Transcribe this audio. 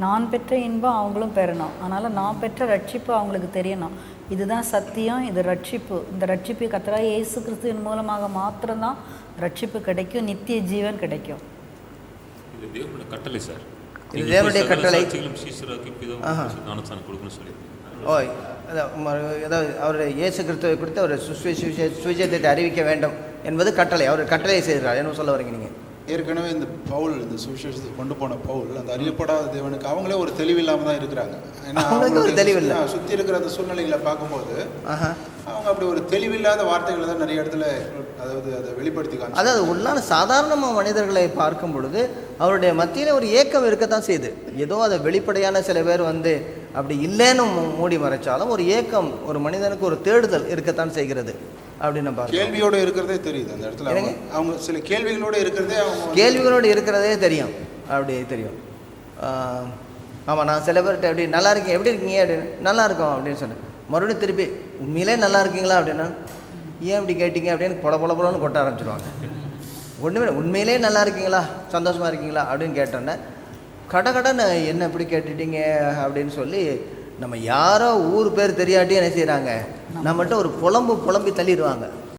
நான் பெற்ற இன்பம் அவங்களும் பெறணும். அதனால் நான் பெற்ற ரட்சிப்பு அவங்களுக்கு தெரியணும். இதுதான் சத்தியம், இது ரட்சிப்பு. இந்த ரட்சிப்பு கர்த்தராகிய இயேசு கிறிஸ்துவின் மூலமாக மாத்திரம்தான் ரட்சிப்பு கிடைக்கும், நித்திய ஜீவன் கிடைக்கும். இது தேவனுடைய கட்டளை சார். இது தேவனுடைய கட்டளை. ஓய், அதாவது அவருடைய இயேசு கிறிஸ்துவை குறித்து அவர் சுவிசேஷத்தை அறிவிக்க வேண்டும் என்பது கட்டளை. அவர் கட்டளை செய்கிறார். என்ன சொல்ல வரீங்க நீங்கள்? ஏற்கனவே இந்த பவுல், இந்த சுவிசேஷத்தை கொண்டு போன பவுல், அந்த அறியப்படாத தேவனுக்கு அவங்களே ஒரு தெளிவில்லாமல் தான் இருக்கிறாங்க. ஏன்னா தெளிவில்லை, சுற்றி இருக்கிற அந்த சூழ்நிலைகளை பார்க்கும்போது அவங்க அப்படி ஒரு தெளிவில்லாத வார்த்தைகளை தான் நிறைய இடத்துல அதாவது அதை வெளிப்படுத்திக்காங்க. அதாவது உள்ளான சாதாரணமாக மனிதர்களை பார்க்கும் பொழுது அவருடைய மத்தியில் ஒரு ஏக்கம் இருக்கத்தான் செய்யுது. ஏதோ அதை வெளிப்படையான சில பேர் அப்படி இல்லைன்னு மூடி மறைச்சாலும் ஒரு ஏக்கம், ஒரு மனிதனுக்கு ஒரு தேடுதல் இருக்கத்தான் செய்கிறது. அப்படின்னு கேள்வியோடு இருக்கிறதே தெரியுது அந்த இடத்துல. அவங்க சில கேள்விகளோடு இருக்கிறதே தெரியும். அப்படி தெரியும். ஆமாம், நான் சில பேர்கிட்ட எப்படி நல்லா இருக்கீங்க, எப்படி இருக்கீங்க அப்படின்னு, நல்லா இருக்கோம் அப்படின்னு சொன்னேன். மறுபடியும் திருப்பி உண்மையிலே நல்லா இருக்கீங்களா அப்படின்னா, ஏன் இப்படி கேட்டீங்க அப்படின்னு பொலன்னு கொட்ட ஆரம்பிச்சிடுவாங்க. ஒன்றுமே உண்மையிலே நல்லா இருக்கீங்களா, சந்தோஷமாக இருக்கீங்களா அப்படின்னு கேட்டோன்னே கடன்னு என்ன இப்படி கேட்டுட்டீங்க அப்படின்னு சொல்லி நம்ம யாரோ ஊர் பேர் தெரியாட்டி என்ன செய்கிறாங்க, நம்மகிட்ட ஒரு புலம்பி தள்ளிடுவாங்க.